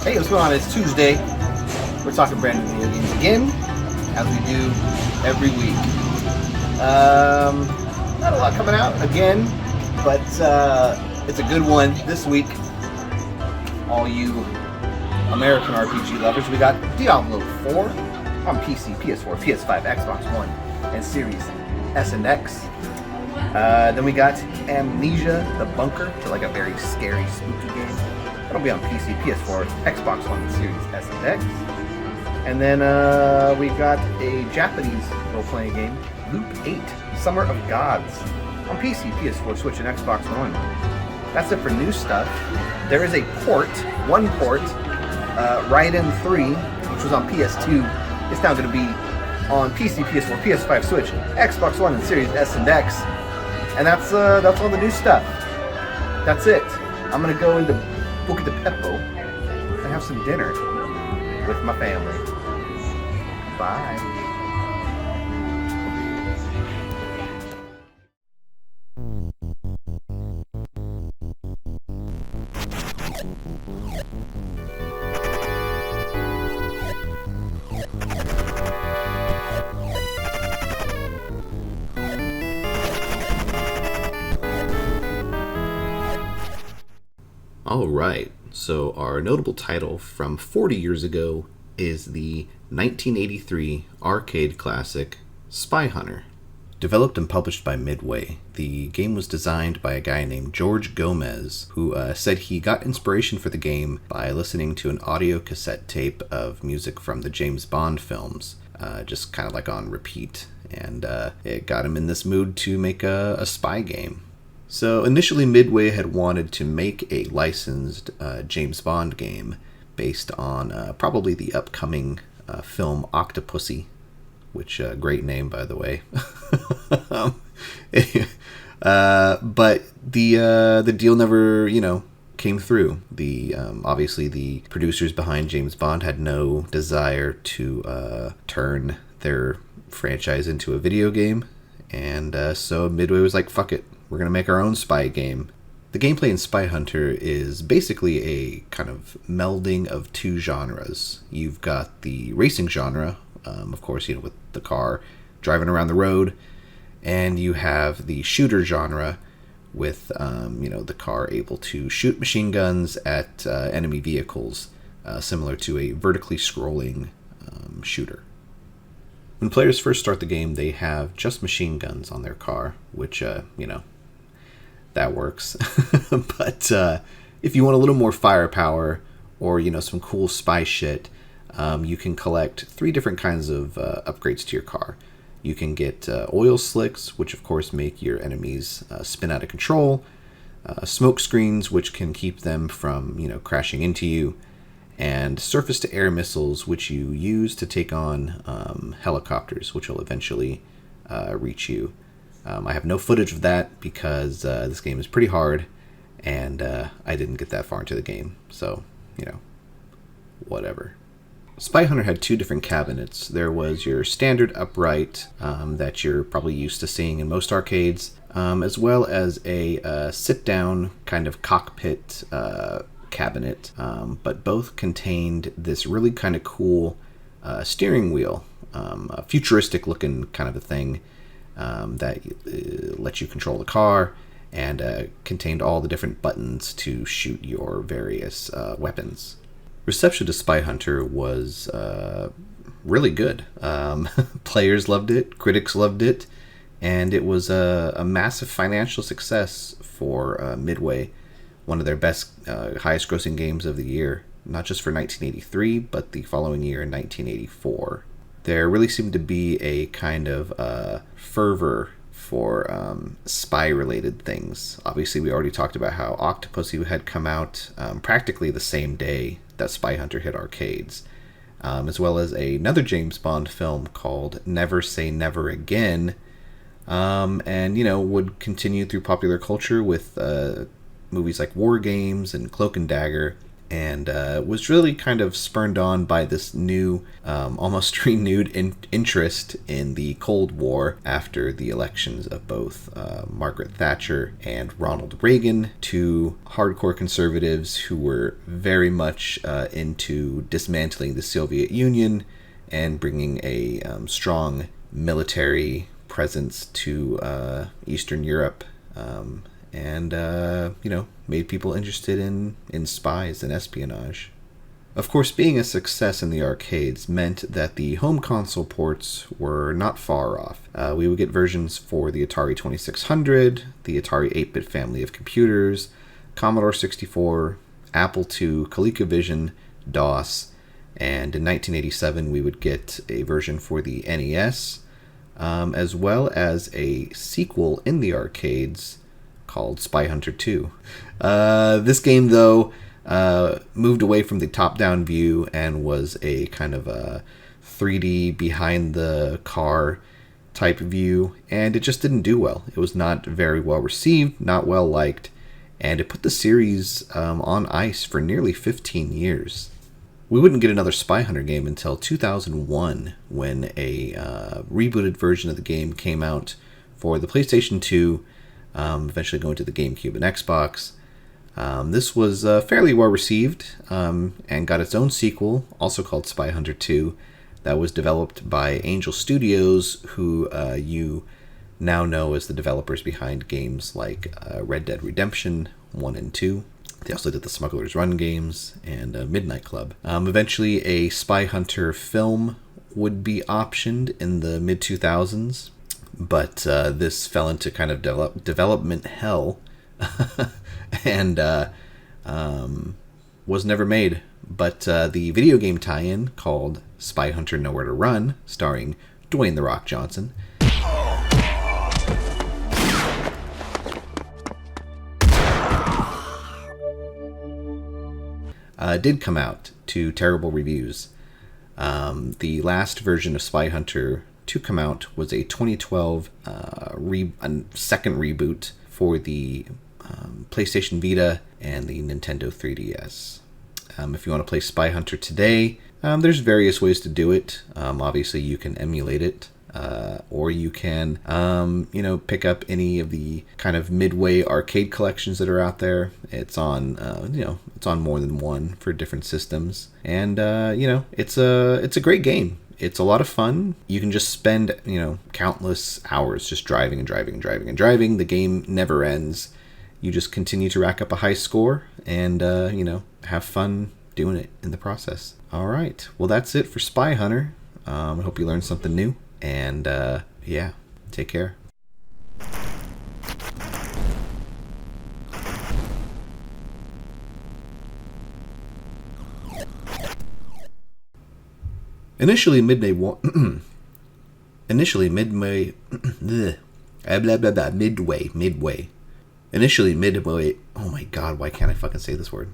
Hey, what's going on? It's Tuesday. We're talking brand new video games again, as we do every week. Not a lot coming out again, but it's a good one this week. All you American RPG lovers, we got Diablo 4 on PC, PS4, PS5, Xbox One, and Series S and X. Then we got Amnesia: The Bunker, which is like a very scary, spooky game. That'll be on PC, PS4, Xbox One, and Series S and X. And then we got a Japanese role-playing game, Loop 8: Summer of Gods, on PC, PS4, Switch, and Xbox One. That's it for new stuff. There is a one port, Raiden 3, which was on PS2. It's now going to be on PC, PS4, PS5, Switch, Xbox One, and Series S and X. And that's all the new stuff. That's it. I'm going to go into Boca de Pepo and have some dinner with my family. Bye. All right, so our notable title from 40 years ago is the 1983 arcade classic Spy Hunter. Developed and published by Midway, the game was designed by a guy named George Gomez, who said he got inspiration for the game by listening to an audio cassette tape of music from the James Bond films, just kind of like on repeat, and it got him in this mood to make a spy game. So initially Midway had wanted to make a licensed James Bond game based on probably the upcoming film Octopussy, which great name, by the way. But the deal never, came through. Obviously the producers behind James Bond had no desire to turn their franchise into a video game, and so Midway was like, fuck it, we're going to make our own spy game. The gameplay in Spy Hunter is basically a kind of melding of two genres. You've got the racing genre, of course, with the car driving around the road, and you have the shooter genre with, the car able to shoot machine guns at enemy vehicles, similar to a vertically scrolling shooter. When players first start the game, they have just machine guns on their car, which, that works. But if you want a little more firepower or, some cool spy shit, you can collect 3 different kinds of upgrades to your car. You can get oil slicks, which of course make your enemies spin out of control, smoke screens, which can keep them from, crashing into you, and surface-to-air missiles, which you use to take on helicopters, which will eventually reach you. I have no footage of that because this game is pretty hard, and I didn't get that far into the game, so, whatever. Spy Hunter had 2 different cabinets. There was your standard upright that you're probably used to seeing in most arcades, as well as a sit-down kind of cockpit cabinet, but both contained this really kind of cool steering wheel, a futuristic-looking kind of a thing, that lets you control the car, and contained all the different buttons to shoot your various weapons. Reception to Spy Hunter was really good. Players loved it, critics loved it, and it was a massive financial success for Midway, one of their best, highest grossing games of the year, not just for 1983, but the following year in 1984. There really seemed to be a kind of fervor for spy-related things. Obviously, we already talked about how Octopussy had come out practically the same day that Spy Hunter hit arcades, as well as another James Bond film called Never Say Never Again, and, would continue through popular culture with movies like War Games and Cloak and Dagger, and was really kind of spurned on by this new, almost renewed interest in the Cold War after the elections of both Margaret Thatcher and Ronald Reagan, two hardcore conservatives who were very much into dismantling the Soviet Union and bringing a strong military presence to Eastern Europe. And made people interested in spies and espionage. Of course, being a success in the arcades meant that the home console ports were not far off. We would get versions for the Atari 2600, the Atari 8-bit family of computers, Commodore 64, Apple II, ColecoVision, DOS, and in 1987 we would get a version for the NES, as well as a sequel in the arcades called Spy Hunter 2. This game, though, moved away from the top-down view and was a kind of a 3D behind-the-car type view, and it just didn't do well. It was not very well received, not well liked, and it put the series on ice for nearly 15 years. We wouldn't get another Spy Hunter game until 2001, when a rebooted version of the game came out for the PlayStation 2, eventually going to the GameCube and Xbox. This was fairly well received and got its own sequel, also called Spy Hunter 2, that was developed by Angel Studios, who you now know as the developers behind games like Red Dead Redemption 1 and 2. They also did the Smuggler's Run games and Midnight Club. Eventually, a Spy Hunter film would be optioned in the mid-2000s. But this fell into kind of development hell and was never made. But the video game tie-in called Spy Hunter Nowhere to Run, starring Dwayne "The Rock" Johnson, did come out to terrible reviews. The last version of Spy Hunter to come out was a 2012 second reboot for the PlayStation Vita and the Nintendo 3DS. If you want to play Spy Hunter today, there's various ways to do it. Obviously, you can emulate it, or you can, pick up any of the kind of Midway arcade collections that are out there. It's on, it's on more than one for different systems, and it's a great game. It's a lot of fun. You can just spend, countless hours just driving and driving and driving and driving. The game never ends. You just continue to rack up a high score and, have fun doing it in the process. All right. Well, that's it for Spy Hunter. I hope you learned something new. And, take care. Initially, Midway. Oh my God! Why can't I fucking say this word?